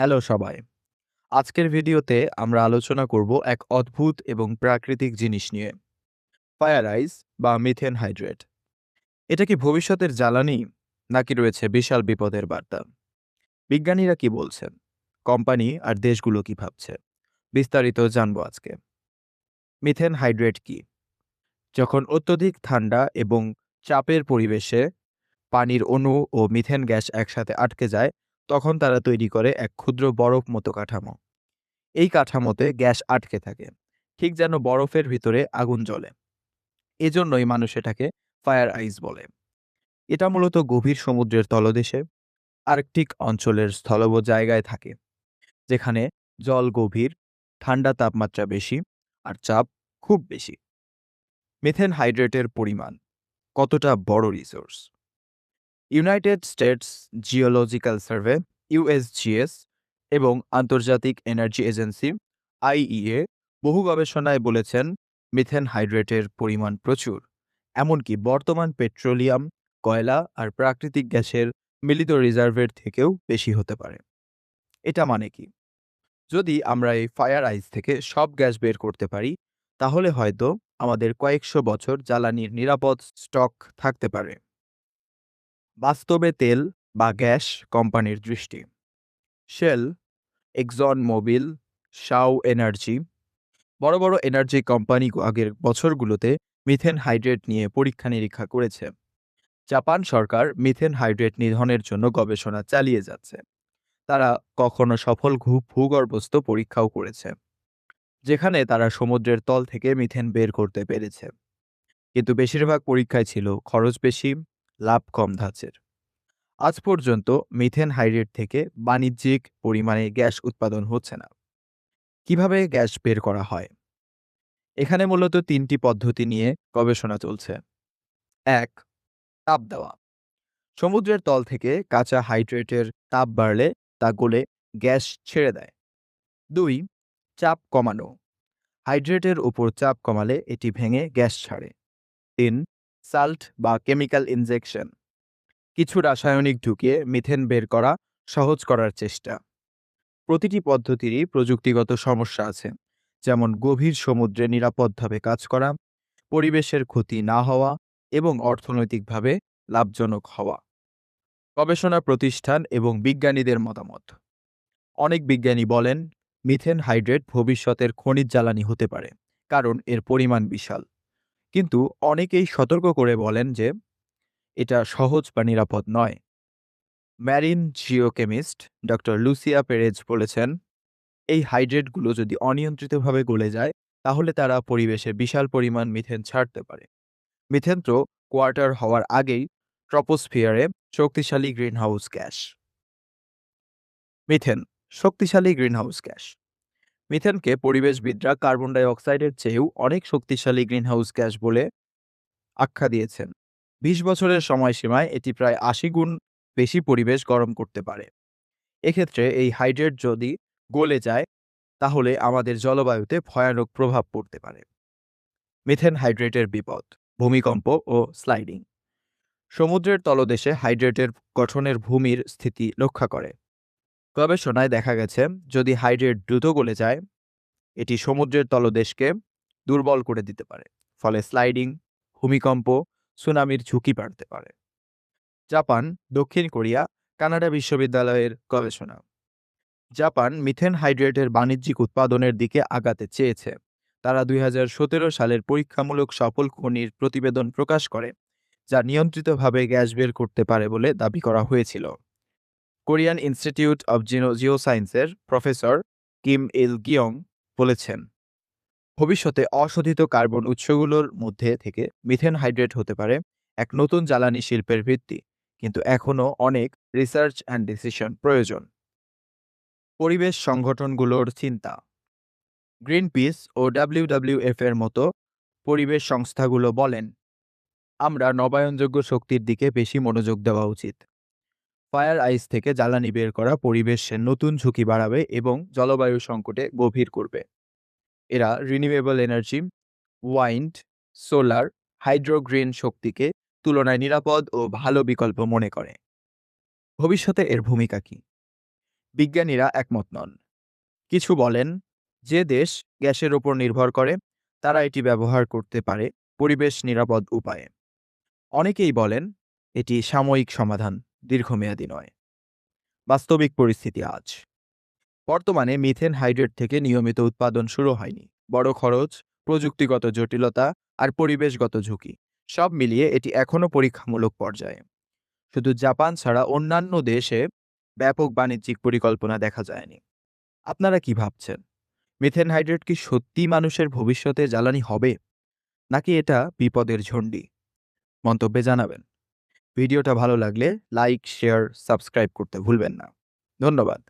Hello সবাই। আজকের ভিডিওতে আমরা আলোচনা করব এক অদ্ভুত এবং প্রাকৃতিক জিনিস নিয়ে, ফায়ার আইস বা মিথেন হাইড্রেট। এটা কি ভবিষ্যতের জ্বালানি, নাকি রয়েছে বিশাল বিপদের বার্তা? বিজ্ঞানীরা কি বলছেন, কোম্পানি আর দেশগুলো কি ভাবছে, বিস্তারিত জানবো আজকে। মিথেন হাইড্রেট কি? যখন অত্যধিক ঠান্ডা এবং চাপের পরিবেশে পানির অণু ও মিথেন গ্যাস একসাথে আটকে যায়, তখন তারা তৈরি করে এক ক্ষুদ্র বরফ মতো কাঠামো। এই কাঠামোতে গ্যাস আটকে থাকে, ঠিক যেন বরফের ভিতরে আগুন জ্বলে। এজন্যই মানুষ এটাকে ফায়ার আইস বলে। এটা মূলত গভীর সমুদ্রের তলদেশে আর্কটিক অঞ্চলের স্থলভ জায়গায় থাকে, যেখানে জল গভীর, ঠান্ডা তাপমাত্রা বেশি আর চাপ খুব বেশি। মিথেন হাইড্রেটের পরিমাণ কতটা বড় resource? United states geological survey USGS এবং আন্তর্জাতিক এনার্জি এজেন্সি আইইএ বহু গবেষণায় বলেছেন মিথেন হাইড্রেটের পরিমাণ প্রচুর, এমনকি বর্তমান পেট্রোলিয়াম, কয়লা আর প্রাকৃতিক গ্যাসের মিলিত রিজার্ভের থেকেও বেশি হতে পারে। এটা মানে কি? যদি আমরা এই ফায়ার আইস থেকে সব গ্যাস বের করতে পারি, তাহলে হয়তো আমাদের কয়েকশো বছর জ্বালানির নিরাপদ স্টক থাকতে পারে। বাস্তবে তেল বা গ্যাস কোম্পানির দৃষ্টি: শেল, এক্সন মোবিল, শাও এনার্জি, বড় বড় এনার্জি কোম্পানি আগের বছরগুলোতে মিথেন হাইড্রেট নিয়ে পরীক্ষা নিরীক্ষা করেছে। জাপান সরকার মিথেন হাইড্রেট নিধনের জন্য গবেষণা চালিয়ে যাচ্ছে। তারা কখনো সফল ভূগর্ভস্থ পরীক্ষাও করেছে, যেখানে তারা সমুদ্রের তল থেকে মিথেন বের করতে পেরেছে। কিন্তু বেশিরভাগ পরীক্ষায় ছিল খরচ বেশি, লাভ কম ধাঁচের। আজ পর্যন্ত মিথেন হাইড্রেট থেকে বাণিজ্যিক পরিমাণে গ্যাস উৎপাদন হচ্ছে না। কিভাবে গ্যাস বের করা হয়? এখানে মূলত তিনটি পদ্ধতি নিয়ে গবেষণা চলছে। ১. তাপ দেওয়া: সমুদ্রের তল থেকে কাঁচা হাইড্রেটের তাপ বাড়লে তা গলে গ্যাস ছেড়ে দেয়। ২. চাপ কমানো: হাইড্রেটের উপর চাপ কমালে এটি ভেঙে গ্যাস ছাড়ে। ৩. সাল্ট বা কেমিক্যাল ইনজেকশন: কিছু রাসায়নিক ঢুকিয়ে মিথেন বের করা সহজ করার চেষ্টা। প্রতিটি পদ্ধতিরই প্রযুক্তিগত সমস্যা আছে, যেমন গভীর সমুদ্রে নিরাপদভাবে কাজ করা, পরিবেশের ক্ষতি না হওয়া এবং অর্থনৈতিকভাবে লাভজনক হওয়া। গবেষণা প্রতিষ্ঠান এবং বিজ্ঞানীদের মতামত: অনেক বিজ্ঞানী বলেন মিথেন হাইড্রেট ভবিষ্যতের খনিজ জ্বালানি হতে পারে, কারণ এর পরিমাণ বিশাল। কিন্তু অনেকেই সতর্ক করে বলেন যে এটা সহজ বা নিরাপদ নয়। ম্যারিন জিওকেমিস্ট ডক্টর লুসিয়া পেরেজ বলেছেন, এই হাইড্রেটগুলো যদি অনিয়ন্ত্রিতভাবে গলে যায়, তাহলে তারা পরিবেশে বিশাল পরিমাণ মিথেন ছাড়তে পারে। মিথেন তো কোয়ার্টার হওয়ার আগেই ট্রপোস্ফিয়ারে শক্তিশালী গ্রিনহাউস গ্যাস। মিথেন শক্তিশালী গ্রিনহাউস গ্যাস। মিথেনকে পরিবেশবিদরা কার্বন ডাই অক্সাইডের চেয়েও অনেক শক্তিশালী গ্রিনহাউস গ্যাস বলে আখ্যা দিয়েছেন। ২০ বছরের সময়সীমায় এটি প্রায় ৮০ গুণ বেশি পরিবেশ গরম করতে পারে। এক্ষেত্রে এই হাইড্রেট যদি গলে যায়, তাহলে আমাদের জলবায়ুতে ভয়ানক প্রভাব পড়তে পারে। মিথেন হাইড্রেটের বিপদ: ভূমিকম্প ও স্লাইডিং। সমুদ্রের তলদেশে হাইড্রেটের গঠনের ভূমির স্থিতি রক্ষা করে। গবেষণায় দেখা গেছে, যদি হাইড্রেট দ্রুত গলে যায়, এটি সমুদ্রের তলদেশকে দুর্বল করে দিতে পারে। ফলে স্লাইডিং, ভূমিকম্প, সুনামির ঝুঁকি বাড়তে পারে। জাপান, দক্ষিণ কোরিয়া, কানাডা বিশ্ববিদ্যালয়ের গবেষণা: জাপান মিথেন হাইড্রেটের বাণিজ্যিক উৎপাদনের দিকে আগাতে চেয়েছে। তারা ২০১৭ সালের পরীক্ষামূলক সফল খনির প্রতিবেদন প্রকাশ করে, যা নিয়ন্ত্রিতভাবে গ্যাস বের করতে পারে বলে দাবি করা হয়েছিল। কোরিয়ান ইনস্টিটিউট অব জিওসায়েন্সের প্রফেসর কিম ইল গিয়ং বলেছেন, ভবিষ্যতে অশোধিত কার্বন উৎসগুলোর মধ্যে থেকে মিথেন হাইড্রেট হতে পারে এক নতুন জ্বালানি শিল্পের ভিত্তি, কিন্তু এখনও অনেক রিসার্চ অ্যান্ড ডিসিশন প্রয়োজন। পরিবেশ সংগঠনগুলোর চিন্তা: গ্রিনপিস ও ডাব্লিউডাব্লিউএফ এর মতো পরিবেশ সংস্থাগুলো বলেন, আমরা নবায়নযোগ্য শক্তির দিকে বেশি মনোযোগ দেওয়া উচিত। ফায়ার আইস থেকে জ্বালানি বের করা পরিবেশের নতুন ঝুঁকি বাড়াবে এবং জলবায়ু সংকটে গভীর করবে। এরা রিনিউয়েবল এনার্জি, ওয়াইন্ড, সোলার, হাইড্রোগ্রিন শক্তিকে তুলনায় নিরাপদ ও ভালো বিকল্প মনে করে। ভবিষ্যতে এর ভূমিকা কি? বিজ্ঞানীরা একমত নন। কিছু বলেন যে দেশ গ্যাসের ওপর নির্ভর করে তারা এটি ব্যবহার করতে পারে পরিবেশ নিরাপদ উপায়ে। অনেকেই বলেন এটি সাময়িক সমাধান, দীর্ঘমেয়াদী নয়। বাস্তবিক পরিস্থিতি আজ বর্তমানে মিথেন হাইড্রেট থেকে নিয়মিত উৎপাদন শুরু হয়নি। বড় খরচ, প্রযুক্তিগত জটিলতা আর পরিবেশগত ঝুঁকি সব মিলিয়ে এটি এখনও পরীক্ষামূলক পর্যায়ে। শুধু জাপান ছাড়া অন্যান্য দেশে ব্যাপক বাণিজ্যিক পরিকল্পনা দেখা যায়নি। আপনারা কি ভাবছেন? মিথেন হাইড্রেট কি সত্যি মানুষের ভবিষ্যতে জ্বালানি হবে, নাকি এটা বিপদের ঝন্ডি? মন্তব্যে জানাবেন। ভিডিওটা ভালো লাগলে লাইক, শেয়ার, সাবস্ক্রাইব করতে ভুলবেন না। ধন্যবাদ।